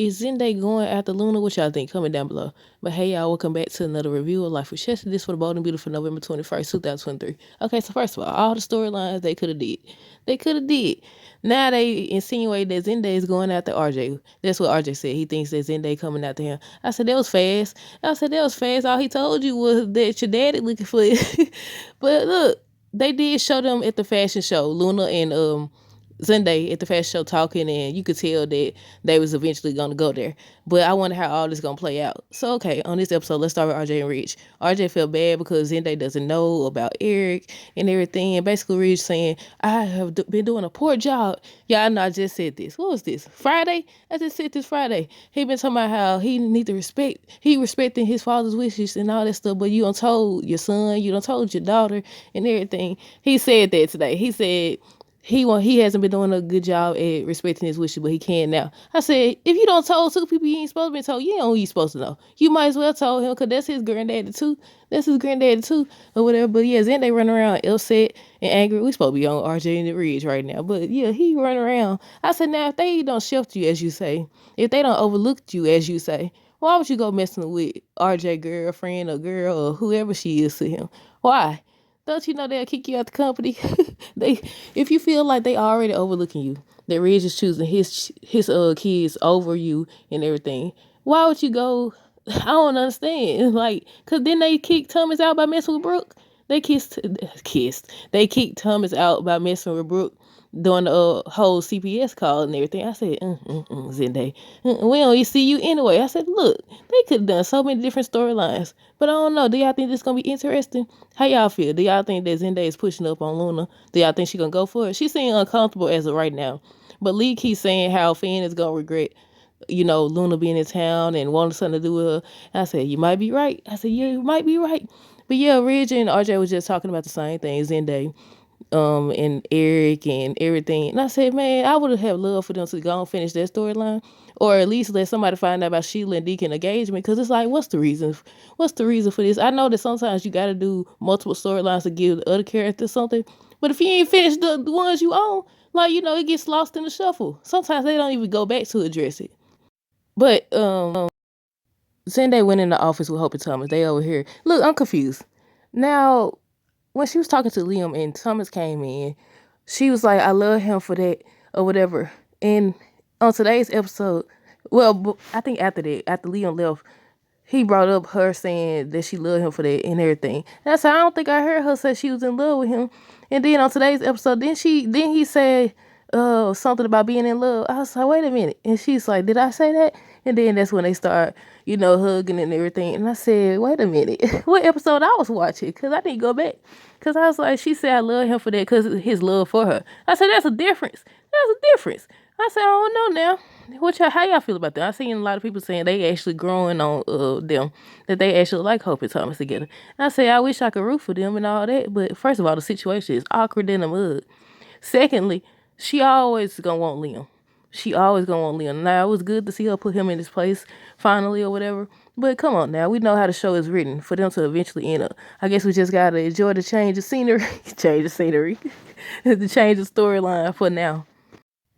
is Zende going after Luna? What y'all think? Comment down below. But hey, y'all, welcome back to another review of Life with Chester. This for the Bold and Beautiful November 21st, 2023. Okay, so first of all the storylines they could have did. They could have did. Now they insinuate that Zende is going after RJ. That's what RJ said. He thinks that Zende coming after him. I said, that was fast. All he told you was that your daddy looking for you. But look, they did show them at the fashion show, Luna and Sunday at the fashion show talking, and you could tell that they was eventually gonna go there. But I wonder how all this gonna play out. So okay, on this episode, let's start with RJ and Rich. RJ felt bad because Zende doesn't know about Eric and everything. And basically Rich saying, I have been doing a poor job. Yeah, I know I just said this. What was this? Friday? I just said this Friday. He been talking about how he need to he respecting his father's wishes and all that stuff, but you done told your son, you done told your daughter and everything. He said that today. He said he hasn't been doing a good job at respecting his wishes, but he can now. I said, if you don't told two people you ain't supposed to be told, you know who you supposed to know. You might as well told him, because that's his granddaddy too. Or whatever. But yeah, Zende running around upset and angry. We supposed to be on RJ and the Ridge right now. But yeah, he running around. I said, now if they don't shelter you as you say, if they don't overlook you as you say, why would you go messing with RJ girlfriend or girl or whoever she is to him? Why? Don't you know they'll kick you out the company? If you feel like they already overlooking you, that Ridge is choosing his kids over you and everything, why would you go? I don't understand. Like, cause then they kicked Thomas out by messing with Brooke. They They kicked Thomas out by messing with Brooke during the whole CPS call and everything. I said, Zende, we don't even see you anyway. I said, look, they could have done so many different storylines, but I don't know. Do y'all think this gonna be interesting? How y'all feel? Do y'all think that Zende is pushing up on Luna? Do y'all think she gonna go for it? She seems uncomfortable as of right now, but Lee keeps saying how Finn is gonna regret, Luna being in town and wanting something to do with her. And I said, you might be right. I said, yeah, you might be right. But yeah, Ridge and RJ was just talking about the same thing, Zende, and Eric and everything. And I said, man, I would have loved for them to go and finish that storyline, or at least let somebody find out about Sheila and Deacon engagement. Because it's like, what's the reason? What's the reason for this? I know that sometimes you got to do multiple storylines to give the other characters something, but if you ain't finished the ones you own, like, it gets lost in the shuffle. Sometimes they don't even go back to address it. But Zende went in the office with Hope and Thomas. They over here. Look, I'm confused. Now, when she was talking to Liam and Thomas came in, she was like, I love him for that or whatever. And on today's episode, well, I think after Liam left, he brought up her saying that she loved him for that and everything. And I said, I don't think I heard her say she was in love with him. And then on today's episode, then he said something about being in love. I was like, wait a minute. And she's like, did I say that? And then that's when they start, hugging and everything. And I said, wait a minute, what episode I was watching? Because I didn't go back. Because I was like, she said I love him for that because of his love for her. I said, that's a difference. I said, I don't know now. How y'all feel about that? I've seen a lot of people saying they actually growing on them, that they actually like Hope and Thomas together. And I say, I wish I could root for them and all that. But first of all, the situation is awkward in the mud. Secondly, she always gonna want Liam. Now, it was good to see her put him in his place finally or whatever. But come on now, we know how the show is written for them to eventually end up. I guess we just gotta enjoy the change of scenery. To change the storyline for now.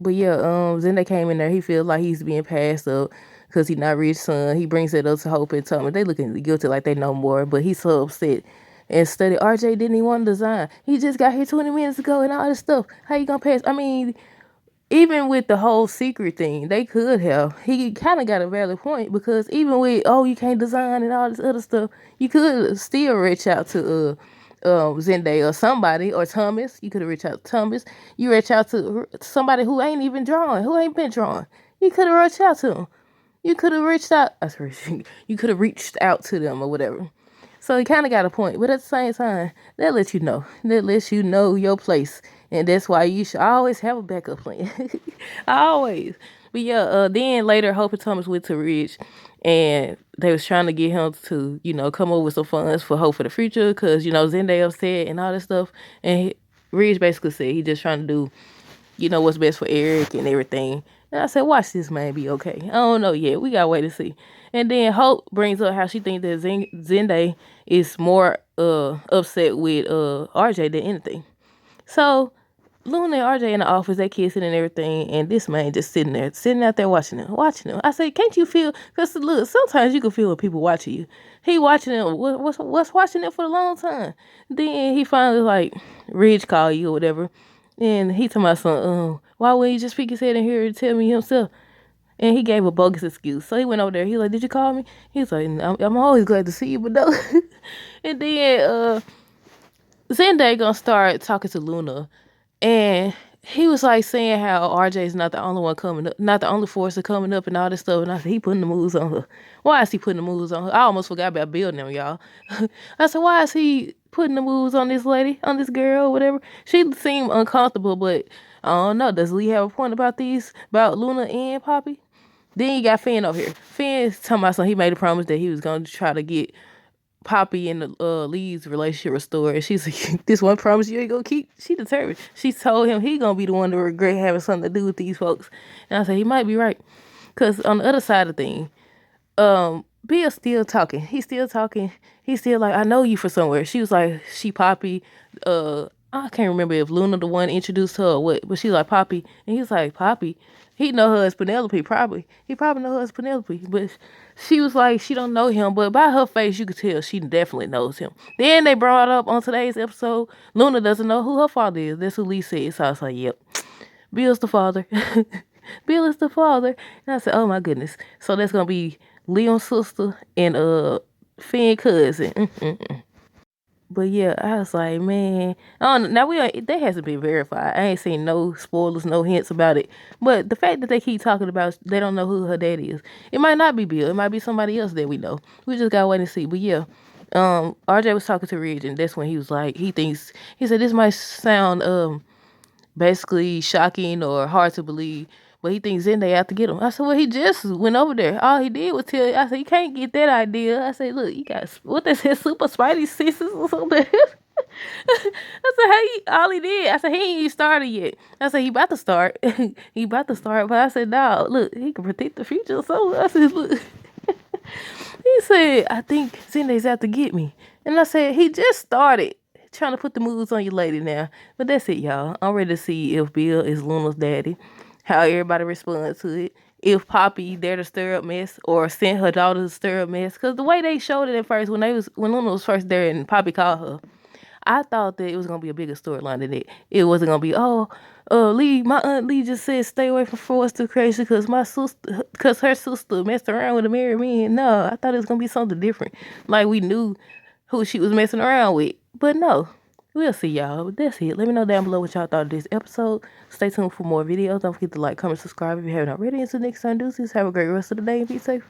But yeah, Zende came in there. He feels like he's being passed up because he's not Rich's son. He brings it up to Hope and Thomas. They looking guilty like they know more, but he's so upset. And study RJ didn't even want to design. He just got here 20 minutes ago and all this stuff. How you gonna pass? I mean, even with the whole secret thing, they could have. He kind of got a valid point, because even with, you can't design and all this other stuff, you could still reach out to Zende or somebody, or Thomas. You could have reached out to Thomas. You reach out to somebody who ain't even drawing, who ain't been drawing. You could have reached out to them. You could have reached out. You could have reached out to them or whatever. So he kind of got a point, but at the same time, that lets you know. That lets you know your place, and that's why you should always have a backup plan. Always. But yeah, then later, Hope and Thomas went to Ridge, and they was trying to get him to, come up with some funds for Hope for the future, because, Zende upset and all that stuff. And Ridge basically said he just trying to do, what's best for Eric and everything. And I said, watch this man be okay. I don't know yet. We got to wait to see. And then Hope brings up how she thinks that Zende is more upset with RJ than anything. So Luna and RJ in the office, they kissing and everything, and this man just sitting out there watching them. I say, can't you feel? Cause look, sometimes you can feel when people watching you. He watching them. What's watching them for a long time? Then he finally like, Ridge call you or whatever, and he talking about something. Why wouldn't he just pick his head in here and tell me himself? And he gave a bogus excuse. So he went over there. He like, did you call me? He was like, I'm always glad to see you, but no. And then Zendaya gonna start talking to Luna. And he was like saying how RJ's not the only one coming up, not the only forcer coming up and all this stuff. And I said, he putting the moves on her. Why is he putting the moves on her? I almost forgot about building them, y'all. I said, why is he putting the moves on this lady, on this girl, or whatever? She seemed uncomfortable, but I don't know. Does Lee have a point about Luna and Poppy? Then you got Finn over here. Finn's talking about something. He made a promise that he was going to try to get Poppy and Lee's relationship restored. And she's like, this one promise you ain't gonna keep. She determined. She told him he gonna be the one to regret having something to do with these folks. And I said, he might be right. Because on the other side of the thing, Bill's still talking. He's still talking. He's still like, I know you from somewhere. She was like, she Poppy. I can't remember if Luna the one introduced her or what, but she's like, Poppy. And he's like, Poppy? He know her as Penelope, probably. He probably know her as Penelope. But she was like, she don't know him. But by her face, you could tell she definitely knows him. Then they brought up on today's episode, Luna doesn't know who her father is. That's what Lee said. So I was like, yep, Bill's the father. Bill is the father. And I said, oh my goodness. So that's going to be Leon's sister and Finn cousin. But yeah, I was like, man, I don't know. Now that hasn't been verified. I ain't seen no spoilers, no hints about it. But the fact that they keep talking about they don't know who her daddy is, it might not be Bill. It might be somebody else that we know. We just gotta wait and see. But yeah, RJ was talking to Ridge, and that's when he was like, he said this might sound basically shocking or hard to believe, but he thinks Zendaya out to get him. I said, well, he just went over there. All he did was tell you. I said, you can't get that idea. I said, look, you got, what they said, super spidey senses or something. I said, hey, all he did. I said, he ain't even started yet. I said, he about to start. He about to start. But I said, no, look, he can predict the future. So I said, look. He said, I think Zendaya's out to get me. And I said, he just started trying to put the moves on you lady now. But that's it, y'all. I'm ready to see if Bill is Luna's daddy, how everybody responds to it, if Poppy there to stir up mess or sent her daughter to stir up mess. Because the way they showed it at first, when Luna was first there and Poppy called her, I thought that it was going to be a bigger storyline than that. It wasn't going to be, Lee, my Aunt Lee just said stay away from foster creation because her sister messed around with a married man. No, I thought it was going to be something different. Like we knew who she was messing around with. But no, we'll see, y'all. But that's it. Let me know down below what y'all thought of this episode. Stay tuned for more videos. Don't forget to like, comment, subscribe if you haven't already. Until next time, deuces. Have a great rest of the day and be safe.